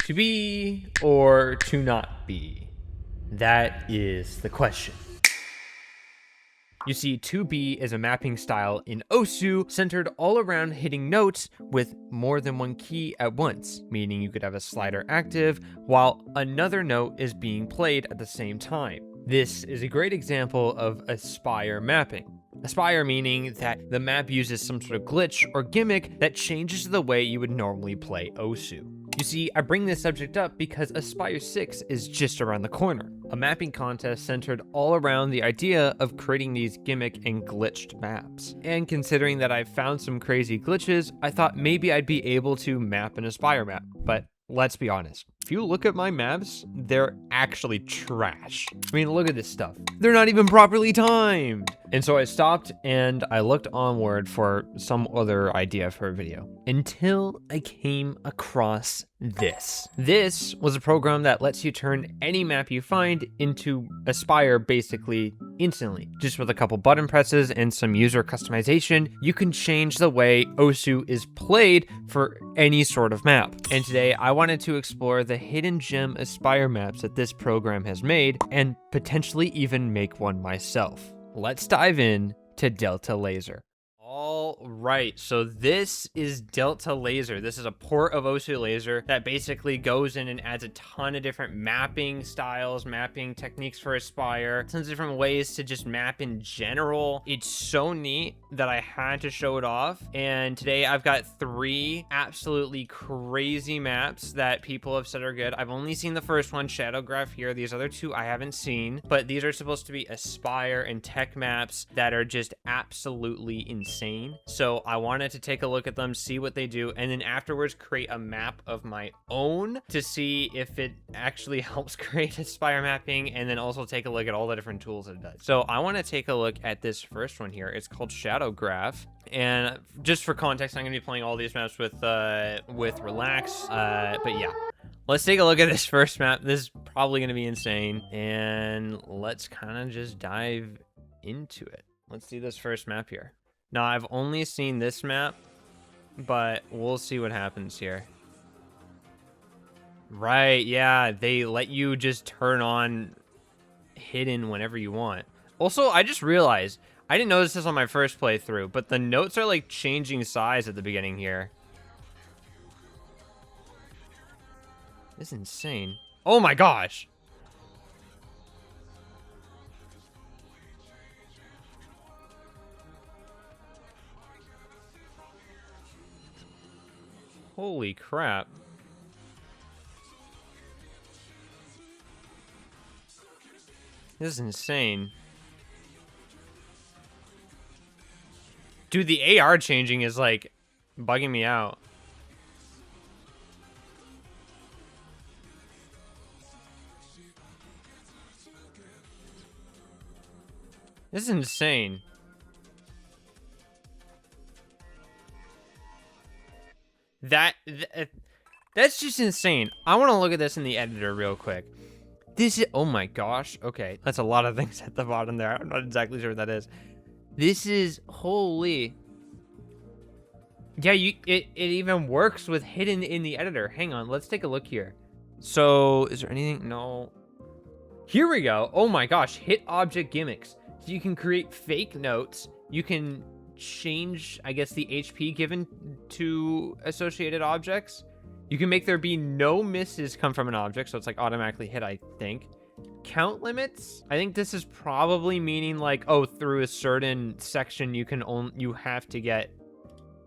To be or to not be? That is the question. You see, 2B is a mapping style in Osu centered all around hitting notes with more than one key at once, meaning you could have a slider active while another note is being played at the same time. This is a great example of Aspire mapping. Aspire meaning that the map uses some sort of glitch or gimmick that changes the way you would normally play Osu. You see, I bring this subject up because Aspire 6 is just around the corner, a mapping contest centered all around the idea of creating these gimmick and glitched maps. And considering that I've found some crazy glitches, I thought maybe I'd be able to map an Aspire map, but let's be honest. If you look at my maps, they're actually trash. I mean, look at this stuff. They're not even properly timed. And so I stopped and I looked onward for some other idea for a video until I came across this. This was a program that lets you turn any map you find into Aspire basically instantly. Just with a couple button presses and some user customization, you can change the way Osu is played for any sort of map. And today I wanted to explore the hidden gem Aspire maps that this program has made and potentially even make one myself. Let's dive in to Deltalazer. All right, so this is Deltalazer. This is a port of Osu Laser that basically goes in and adds a ton of different mapping styles, mapping techniques for Aspire, tons of different ways to just map in general. It's so neat that I had to show it off. And today I've got 3 absolutely crazy maps that people have said are good. I've only seen the first one, Shadow Graph here. These other 2 I haven't seen, but these are supposed to be Aspire and tech maps that are just absolutely insane. So I wanted to take a look at them, see what they do, and then afterwards create a map of my own to see if it actually helps create Aspire mapping, and then also take a look at all the different tools that it does. So I want to take a look at this first one here. It's called Shadow Graph. And just for context, I'm going to be playing all these maps with Relax. But yeah. Let's take a look at this first map. This is probably going to be insane. And let's kind of just dive into it. Let's do this first map here. Now, I've only seen this map, but we'll see what happens here. Right, yeah, they let you just turn on hidden whenever you want. Also, I just realized, I didn't notice this on my first playthrough, but the notes are like changing size at the beginning here. This is insane. Oh my gosh! Holy crap. This is insane. Dude, the AR changing is like bugging me out. This is insane. That's just insane. I want to look at this in the editor real quick. This is, oh my gosh. Okay, that's a lot of things at the bottom there. I'm not exactly sure what that is. This is, holy. Yeah, it even works with hidden in the editor. Hang on, let's take a look here. So, is there anything? No. Here we go. Oh my gosh, hit object gimmicks. So you can create fake notes. You can change, I guess, the HP given to associated objects. You can make there be no misses come from an object, so it's like automatically hit, I think. Count limits? I think this is probably meaning like, oh, through a certain section you have to get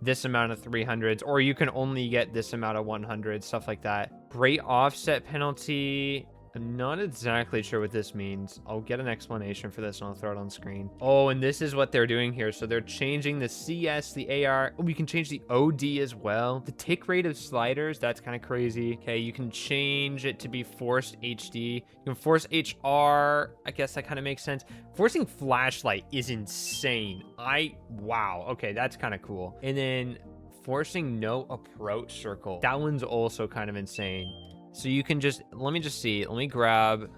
this amount of 300s, or you can only get this amount of 100s, stuff like that. Rate offset penalty. I'm not exactly sure what this means. I'll get an explanation for this and I'll throw it on screen. Oh, and this is what they're doing here. So they're changing the CS, the AR. Oh, you can change the OD as well. The tick rate of sliders, that's kind of crazy. Okay, you can change it to be forced HD. You can force HR. I guess that kind of makes sense. Forcing flashlight is insane. Wow. Okay, that's kind of cool. And then forcing no approach circle. That one's also kind of insane. So you can just, let me just see. Let me grab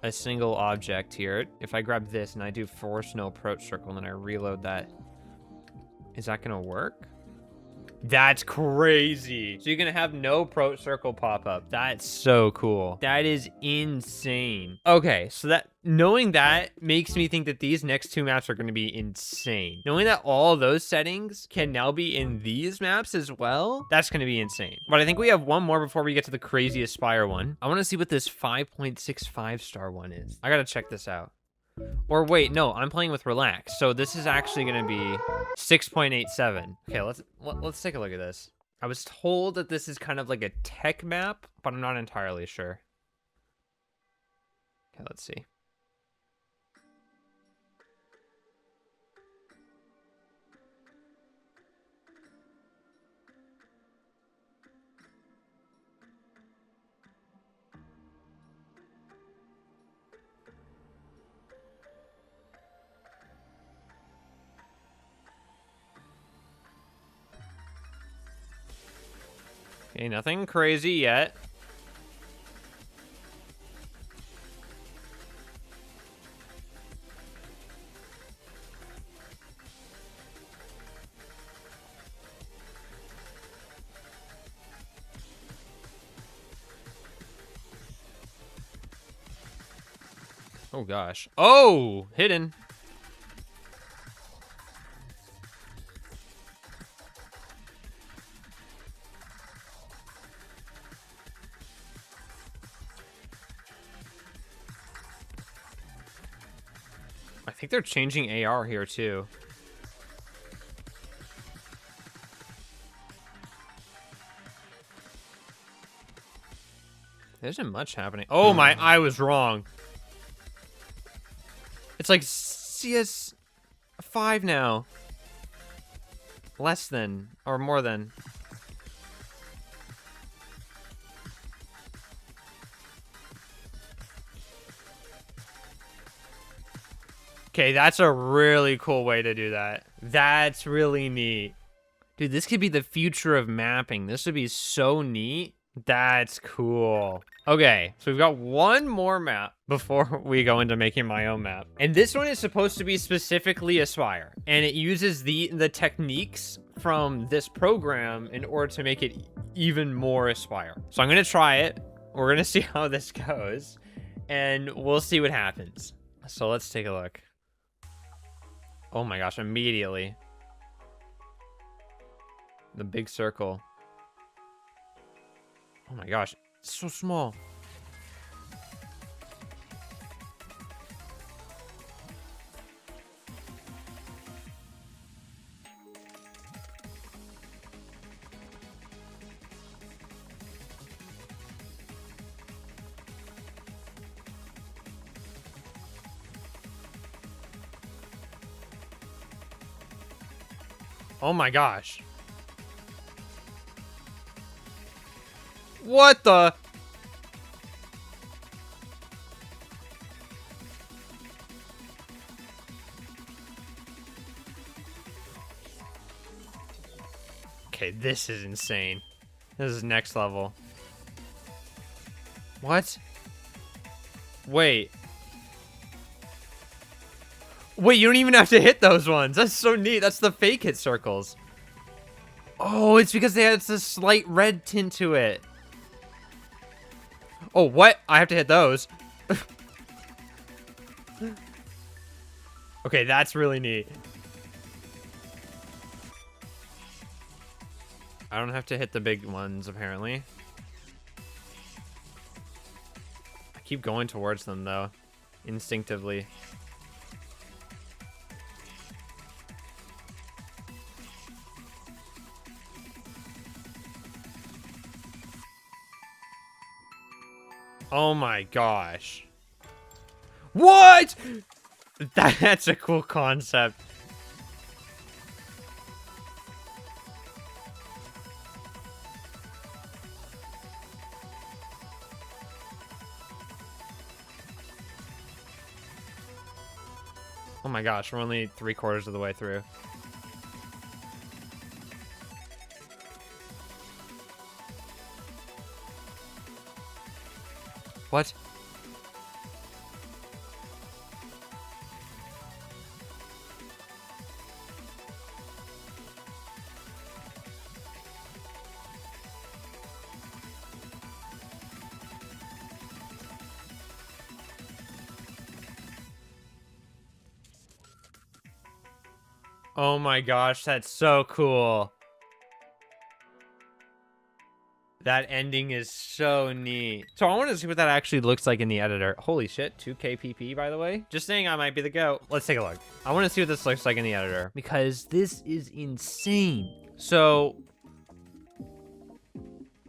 a single object here. If I grab this and I do force no approach circle and then I reload that, is that gonna work? That's crazy. So you're gonna have no pro circle pop up. That's so cool. That is insane. Okay, so that knowing that makes me think that these next two maps are gonna be insane. Knowing that all those settings can now be in these maps as well, that's gonna be insane. But I think we have one more before we get to the craziest Spire one. I wanna see what this 5.65 star one is. I gotta check this out. Or wait, no, I'm playing with Relax. So this is actually gonna be 6.87. Okay, let's take a look at this. I was told that this is kind of like a tech map, but I'm not entirely sure. Okay, let's see. Okay, nothing crazy yet. Oh gosh. Oh, hidden. I think they're changing AR here too. There isn't much happening. Oh my, I was wrong. It's like CS5 now. Less than, or more than. Okay, that's a really cool way to do that. That's really neat. Dude, this could be the future of mapping. This would be so neat. That's cool. Okay, so we've got one more map before we go into making my own map. And this one is supposed to be specifically Aspire. And it uses the techniques from this program in order to make it even more Aspire. So I'm gonna try it. We're gonna see how this goes. And we'll see what happens. So let's take a look. Oh my gosh, immediately. The big circle. Oh my gosh, it's so small. Oh my gosh. What the? Okay, this is insane. This is next level. What? Wait. Wait, you don't even have to hit those ones. That's so neat. That's the fake hit circles. Oh, it's because they had a slight red tint to it. Oh, what? I have to hit those. Okay, that's really neat. I don't have to hit the big ones, apparently. I keep going towards them, though, instinctively. Oh my gosh. What? That's a cool concept. Oh my gosh, we're only 3/4 of the way through. What? Oh my gosh, that's so cool. That ending is so neat. So I want to see what that actually looks like in the editor. Holy shit, 2K PP, by the way. Just saying I might be the GOAT. Let's take a look. I want to see what this looks like in the editor because this is insane. So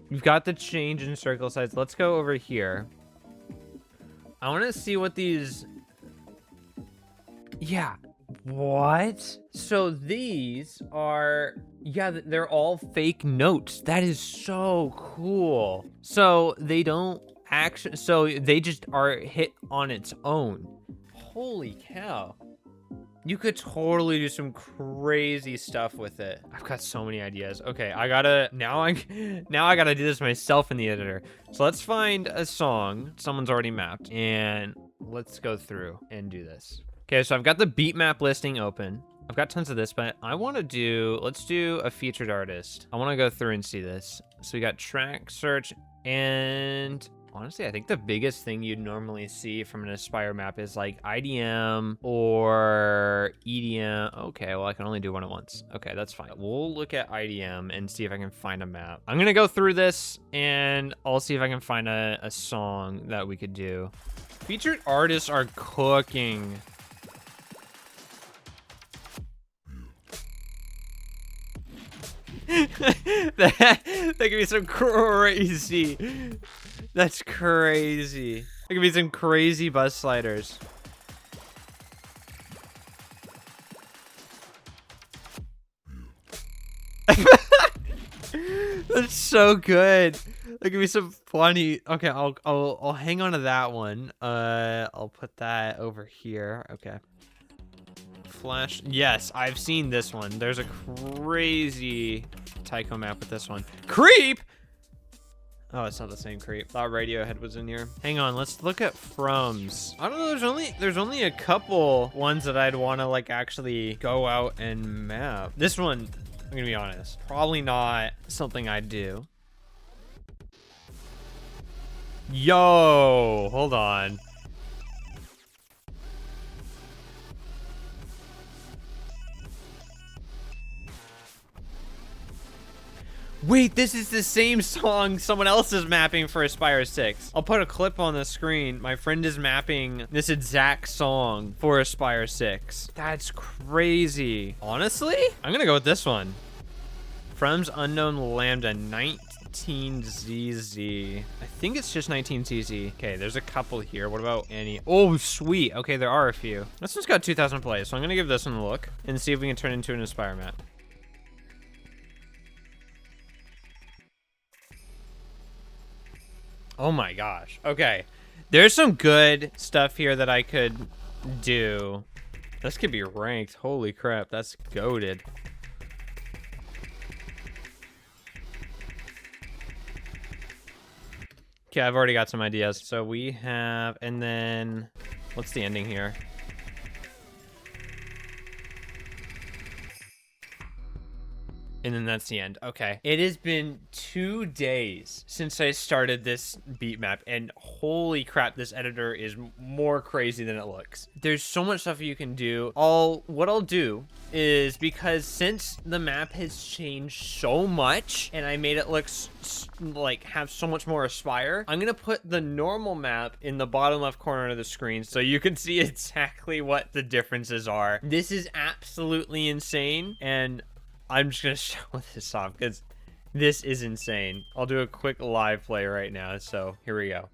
you've got the change in circle size. Let's go over here. I want to see what these... Yeah. What? So these are... Yeah, they're all fake notes. That is so cool. So they don't actually... So they just are hit on its own. Holy cow. You could totally do some crazy stuff with it. I've got so many ideas. Okay, I gotta... Now I gotta do this myself in the editor. So let's find a song someone's already mapped. And let's go through and do this. Okay, so I've got the beat map listing open. I've got tons of this, but I want to do, let's do a featured artist. I want to go through and see this. So we got track search, and honestly, I think the biggest thing you'd normally see from an Aspire map is like IDM or EDM. Okay, well, I can only do one at once. Okay, that's fine. We'll look at IDM and see if I can find a map. I'm going to go through this and I'll see if I can find a song that we could do. Featured artists are cooking. that could be some crazy. That's crazy. That could be some crazy bus sliders. That's so good. That could be some funny. Okay, I'll hang on to that one. I'll put that over here. Okay. Flash. Yes, I've seen this one. There's a crazy Tycho map with this one. Creep! Oh, it's not the same creep. Thought Radiohead was in here. Hang on, let's look at From's. I don't know, there's only a couple ones that I'd want to like actually go out and map. This one, I'm gonna be honest, probably not something I'd do. Yo, hold on. Wait, this is the same song someone else is mapping for Aspire 6. I'll put a clip on the screen. My friend is mapping this exact song for Aspire 6. That's crazy. Honestly, I'm gonna go with this one. From's Unknown Lambda 19ZZ. I think it's just 19ZZ. Okay, there's a couple here. What about any? Oh, sweet. Okay, there are a few. This one's got 2,000 plays, so I'm gonna give this one a look and see if we can turn it into an Aspire map. Oh my gosh. Okay. There's some good stuff here that I could do. This could be ranked. Holy crap. That's goated. Okay, I've already got some ideas. So we have, and then what's the ending here? And then that's the end. Okay. It has been 2 days since I started this beat map, and holy crap, this editor is more crazy than it looks. There's so much stuff you can do. What I'll do is, because since the map has changed so much and I made it look like have so much more Aspire, I'm gonna put the normal map in the bottom left corner of the screen so you can see exactly what the differences are. This is absolutely insane, and I'm just gonna show this off because this is insane. I'll do a quick live play right now, so here we go.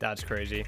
That's crazy.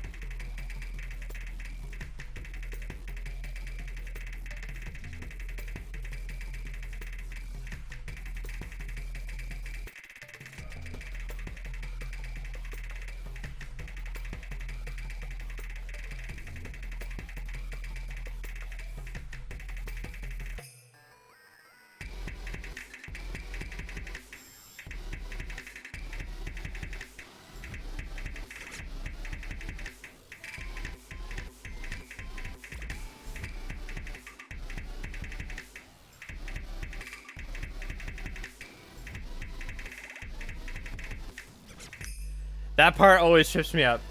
That part always trips me up.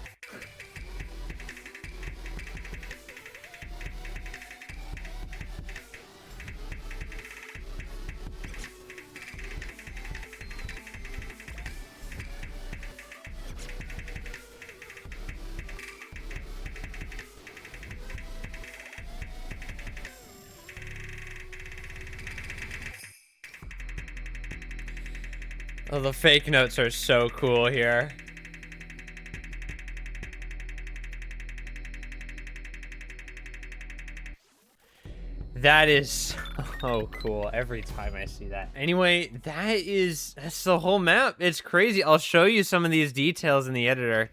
Oh, the fake notes are so cool here. That is so cool every time I see that. Anyway, that's the whole map. It's crazy. I'll show you some of these details in the editor.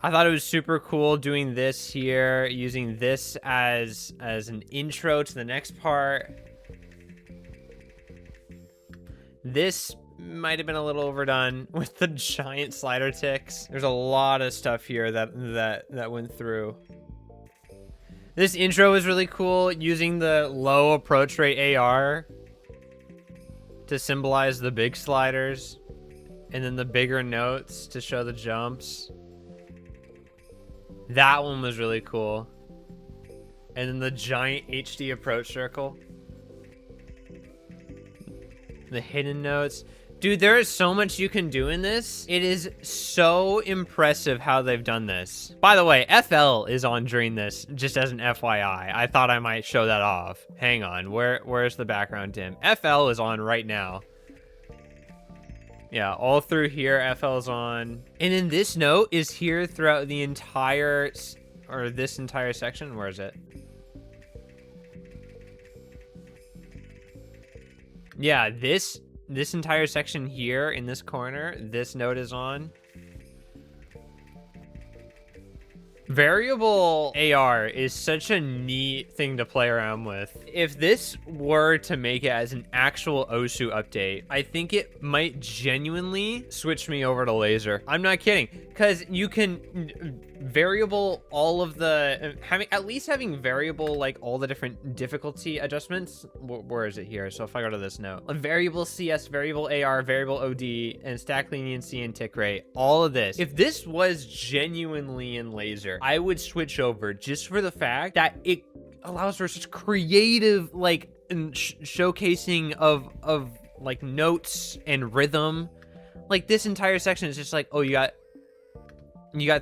I thought it was super cool doing this here, using this as an intro to the next part. This might have been a little overdone with the giant slider ticks. There's a lot of stuff here that went through. This intro is really cool, using the low approach rate AR to symbolize the big sliders, and then the bigger notes to show the jumps. That one was really cool. And then the giant HD approach circle. The hidden notes. Dude, there is so much you can do in this. It is so impressive how they've done this. By the way, FL is on during this, just as an FYI. I thought I might show that off. Hang on, where's the background dim? FL is on right now. Yeah, all through here, FL is on. And then this note is here throughout the entire, or this entire section. Where is it? Yeah, this entire section here in this corner, this note is on. Variable AR is such a neat thing to play around with. If this were to make it as an actual OSU update, I think it might genuinely switch me over to laser. I'm not kidding, because you can variable all of the, having variable like all the different difficulty adjustments. Where is it here? So if I go to this note, a variable CS, variable AR, variable OD, and stack leniency and tick rate, all of this. If this was genuinely in laser, I would switch over just for the fact that it allows for such creative like showcasing of like notes and rhythm. Like this entire section is just like, oh, you got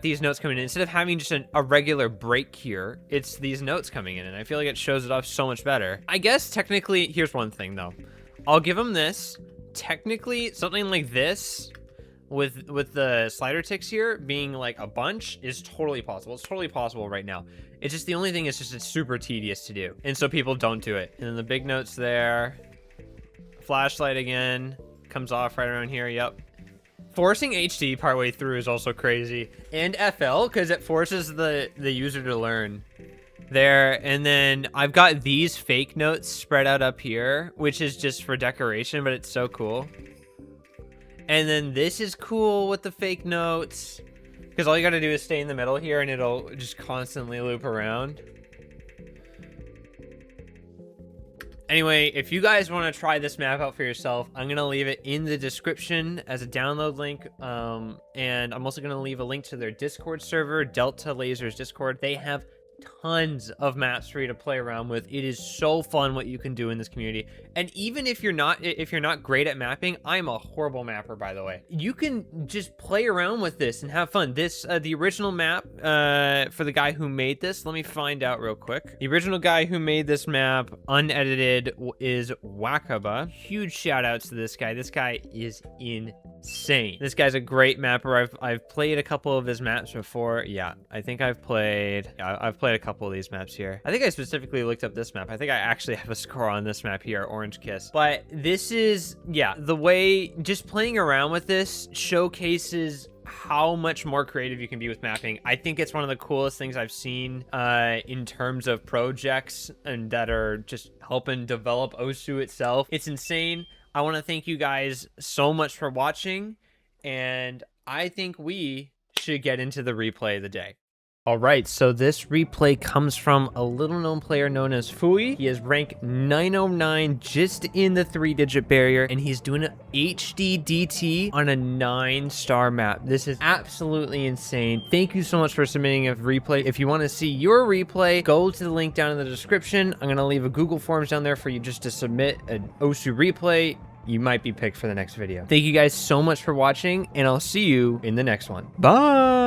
these notes coming in. Instead of having just a regular break here, it's these notes coming in, and I feel like it shows it off so much better. I guess technically, here's one thing though. I'll give them this. Technically, something like this with the slider ticks here being like a bunch is totally possible. It's totally possible right now. It's just the only thing is just it's super tedious to do, and so people don't do it. And then the big notes there. Flashlight again comes off right around here. Yep. Forcing HD partway through is also crazy, and FL because it forces the user to learn there. And then I've got these fake notes spread out up here, which is just for decoration, but it's so cool. And then this is cool with the fake notes, because all you got to do is stay in the middle here and it'll just constantly loop around. Anyway, if you guys want to try this map out for yourself, I'm going to leave it in the description as a download link. And I'm also going to leave a link to their Discord server, Deltalazer's Discord. They have tons of maps for you to play around with. It is so fun what you can do in this community. And even if you're not great at mapping, I'm a horrible mapper, by the way. You can just play around with this and have fun. This the original map for the guy who made this, let me find out real quick. The original guy who made this map unedited is Wakaba. Huge shout outs to this guy. This guy is insane. This guy's a great mapper. I've played a couple of his maps before. Yeah, I think I've played a couple of these maps here. I think I specifically looked up this map. I think I actually have a score on this map here, Orange Kiss. But this is, yeah, the way just playing around with this showcases how much more creative you can be with mapping. I think it's one of the coolest things I've seen in terms of projects and that are just helping develop Osu itself. It's insane. I want to thank you guys so much for watching, and I think we should get into the replay of the day. All right, so this replay comes from a little-known player known as Fui. He is rank 909, just in the 3-digit barrier, and he's doing an HD DT on a 9-star map. This is absolutely insane. Thank you so much for submitting a replay. If you want to see your replay, go to the link down in the description. I'm going to leave a Google Forms down there for you just to submit an Osu replay. You might be picked for the next video. Thank you guys so much for watching, and I'll see you in the next one. Bye!